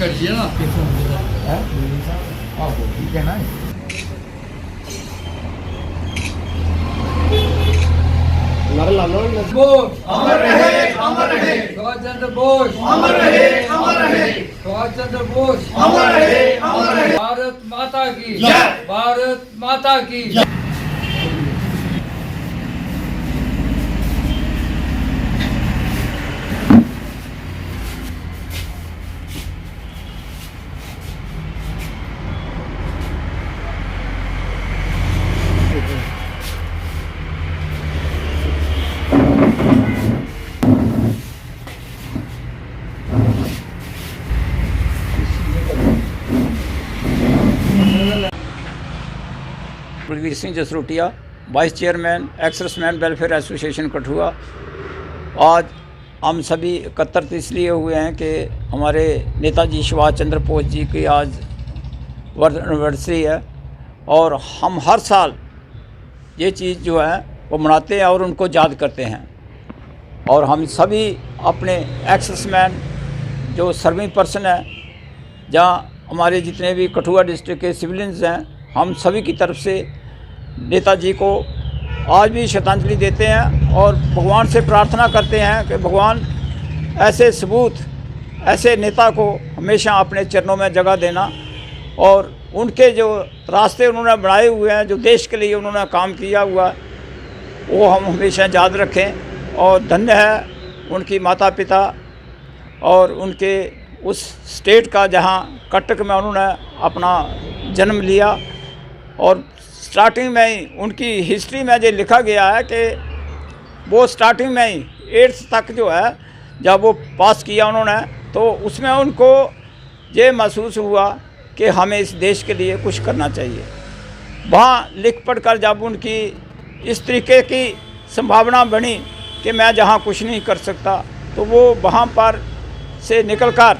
कर दिया ना है ठीक है ना। बोस अमर रहे सुभाष चंद्र बोस अमर रहे सुभाष चंद्र बोस अमर रहे भारत माता की जय भारत माता की जय। Balvir Singh Jasrotia, vice chairman exservicemen welfare association Kathua. आज हम सभी एकत्रित इसलिए हुए हैं कि हमारे नेताजी सुभाष चंद्र बोस जी की आज वर्ध एनिवर्सरी है और हम हर साल ये चीज़ जो है वो मनाते हैं और उनको याद करते हैं। और हम सभी अपने एक्सर्समैन जो सर्विंग पर्सन है, जहाँ हमारे जितने भी कठुआ डिस्ट्रिक्ट के सिविलियंस हैं, हम सभी की तरफ से नेताजी को आज भी श्रद्धांजलि देते हैं और भगवान से प्रार्थना करते हैं कि भगवान ऐसे सबूत, ऐसे नेता को हमेशा अपने चरणों में जगह देना और उनके जो रास्ते उन्होंने बनाए हुए हैं, जो देश के लिए उन्होंने काम किया हुआ, वो हम हमेशा याद रखें। और धन्य है उनकी माता पिता और उनके उस स्टेट का जहाँ कटक में उन्होंने अपना जन्म लिया। और स्टार्टिंग में ही उनकी हिस्ट्री में जो लिखा गया है कि वो स्टार्टिंग में ही 8th तक जो है जब वो पास किया उन्होंने, तो उसमें उनको ये महसूस हुआ कि हमें इस देश के लिए कुछ करना चाहिए। वहाँ लिख पढ़ कर जब उनकी इस तरीके की संभावना बनी कि मैं जहाँ कुछ नहीं कर सकता, तो वो वहाँ पर से निकलकर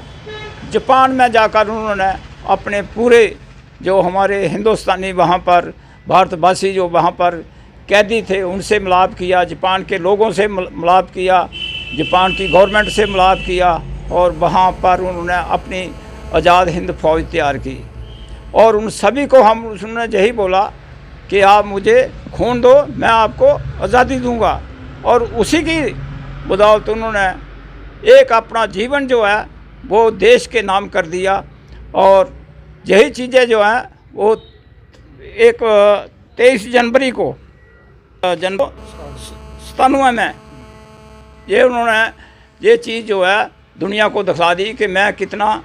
जापान में जाकर उन्होंने अपने पूरे जो हमारे हिंदुस्तानी वहाँ पर भारतवासी जो वहाँ पर कैदी थे उनसे मिलाप किया, जापान के लोगों से मिलाप किया, जापान की गवर्नमेंट से मिलाप किया और वहाँ पर उन्होंने अपनी आज़ाद हिंद फौज तैयार की। और उन सभी को हम उन्होंने यही बोला कि आप मुझे खून दो, मैं आपको आज़ादी दूंगा। और उसी की बदौलत उन्होंने एक अपना जीवन जो है वो देश के नाम कर दिया। और यही चीज़ें जो हैं वो एक 23 जनवरी को 97 में ये उन्होंने ये चीज़ जो है दुनिया को दिखला दी कि मैं कितना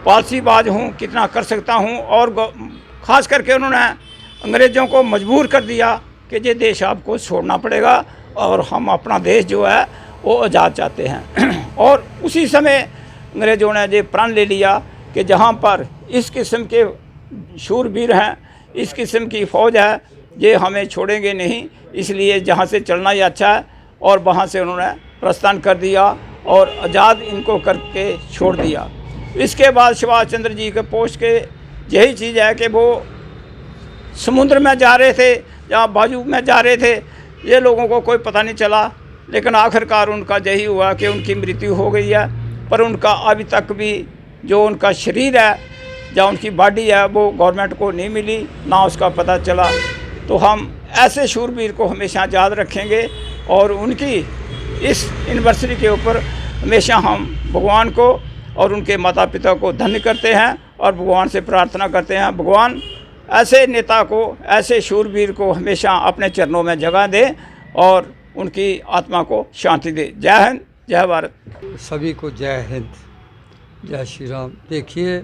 पॉलिसीबाज हूँ, कितना कर सकता हूँ। और ख़ास करके उन्होंने अंग्रेज़ों को मजबूर कर दिया कि ये देश आपको छोड़ना पड़ेगा और हम अपना देश जो है वो आज़ाद चाहते हैं। और उसी समय अंग्रेज़ों ने ये प्रण ले लिया कि जहाँ पर इस किस्म के शूरवीर हैं, इस किस्म की फ़ौज है, ये हमें छोड़ेंगे नहीं, इसलिए जहाँ से चलना ही अच्छा है। और वहाँ से उन्होंने प्रस्थान कर दिया और आज़ाद इनको करके छोड़ दिया। इसके बाद सुभाष चंद्र जी के पोस्ट के यही चीज़ है कि वो समुद्र में जा रहे थे, जहाँ बाजू में जा रहे थे, ये लोगों को कोई पता नहीं चला, लेकिन आखिरकार उनका यही हुआ कि उनकी मृत्यु हो गई है। पर उनका अभी तक भी जो उनका शरीर है, जहाँ उनकी बॉडी है, वो गवर्नमेंट को नहीं मिली, ना उसका पता चला। तो हम ऐसे शूरवीर को हमेशा याद रखेंगे और उनकी इस एनिवर्सरी के ऊपर हमेशा हम भगवान को और उनके माता पिता को धन्य करते हैं और भगवान से प्रार्थना करते हैं भगवान ऐसे नेता को, ऐसे शूरवीर को हमेशा अपने चरणों में जगह दे और उनकी आत्मा को शांति दे। जय हिंद, जय भारत। सभी को जय हिंद, जय श्री राम। देखिए,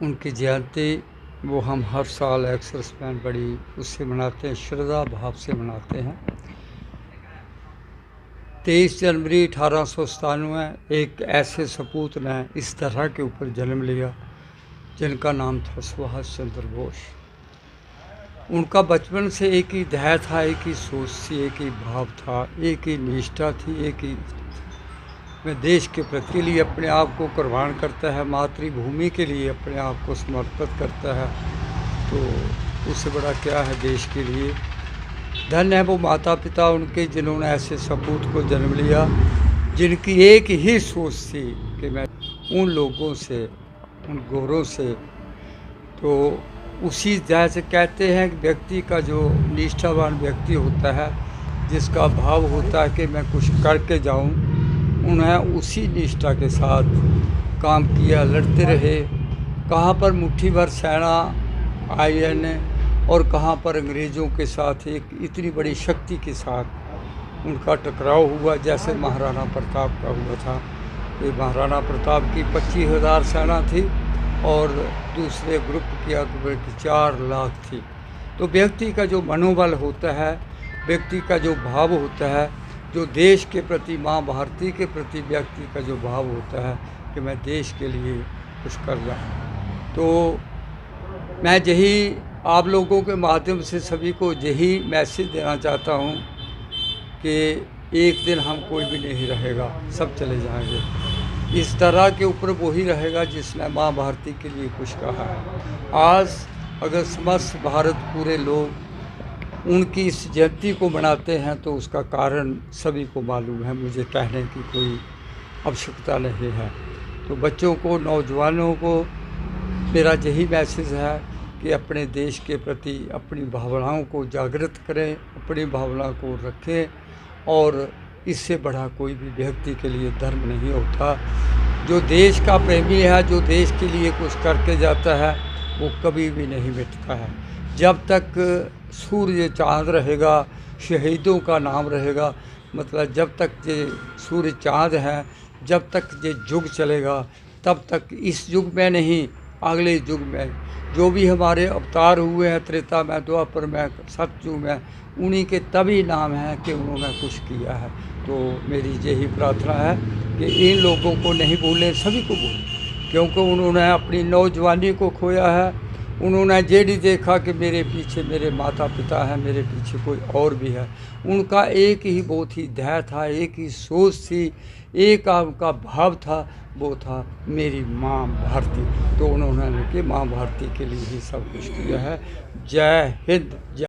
उनकी जयंती वो हम हर साल एक्सर्समैन बड़ी उससे मनाते हैं, श्रद्धा भाव से मनाते हैं। 23 जनवरी 1897 एक ऐसे सपूत ने इस तरह के ऊपर जन्म लिया जिनका नाम था सुभाष चंद्र बोस। उनका बचपन से एक ही ध्येय था, एक ही सोच थी, एक ही भाव था, एक ही निष्ठा थी, एक ही मैं देश के प्रति लिए अपने आप को कुर्बान करता है, मातृभूमि के लिए अपने आप को समर्पित करता है, तो उससे बड़ा क्या है देश के लिए। धन्य है वो माता पिता उनके जिन्होंने ऐसे सपूत को जन्म लिया। जिनकी एक ही सोच थी कि मैं उन लोगों से, उन गोरों से, तो उसी जैसे कहते हैं कि व्यक्ति का जो निष्ठावान व्यक्ति होता है, जिसका भाव होता है कि मैं कुछ करके जाऊं, उन्हें उसी निष्ठा के साथ काम किया, लड़ते रहे। कहाँ पर मुट्ठी भर सेना आई और कहाँ पर अंग्रेज़ों के साथ एक इतनी बड़ी शक्ति के साथ उनका टकराव हुआ, जैसे महाराणा प्रताप का हुआ था। ये महाराणा प्रताप की 25,000 सेना थी और दूसरे ग्रुप की अकबर की 4 लाख थी। तो व्यक्ति का जो मनोबल होता है, व्यक्ति का जो भाव होता है, जो देश के प्रति, माँ भारती के प्रति व्यक्ति का जो भाव होता है कि मैं देश के लिए कुछ कर जाऊँ, तो मैं यही आप लोगों के माध्यम से सभी को यही मैसेज देना चाहता हूँ कि एक दिन हम कोई भी नहीं रहेगा, सब चले जाएंगे। इस तरह के ऊपर वही रहेगा जिसने माँ भारती के लिए कुछ कहा है। आज अगर समस्त भारत पूरे लोग उनकी इस जयंती को मनाते हैं तो उसका कारण सभी को मालूम है, मुझे कहने की कोई आवश्यकता नहीं है। तो बच्चों को, नौजवानों को मेरा यही मैसेज है कि अपने देश के प्रति अपनी भावनाओं को जागृत करें, अपनी भावना को रखें और इससे बड़ा कोई भी व्यक्ति के लिए धर्म नहीं होता। जो देश का प्रेमी है, जो देश के लिए कुछ करके जाता है, वो कभी भी नहीं मिटता है। जब तक सूर्य चाँद रहेगा, शहीदों का नाम रहेगा, मतलब जब तक ये सूर्य चाँद है, जब तक ये युग चलेगा, तब तक इस युग में नहीं, अगले युग में जो भी हमारे अवतार हुए हैं, त्रेता में, द्वापर में, सतयुग में, उन्हीं के तभी नाम है कि उन्होंने कुछ किया है। तो मेरी यही प्रार्थना है कि इन लोगों को नहीं भूलें, सभी को भूलें, क्योंकि उन्होंने अपनी नौजवानी को खोया है। उन्होंने ये नहीं देखा कि मेरे पीछे मेरे माता पिता हैं, मेरे पीछे कोई और भी है। उनका एक ही बहुत ही ध्येय था, एक ही सोच थी, एक उनका भाव था, वो था मेरी माँ भारती। तो उन्होंने कि माँ भारती के लिए ही सब कुछ किया है। जय हिंद।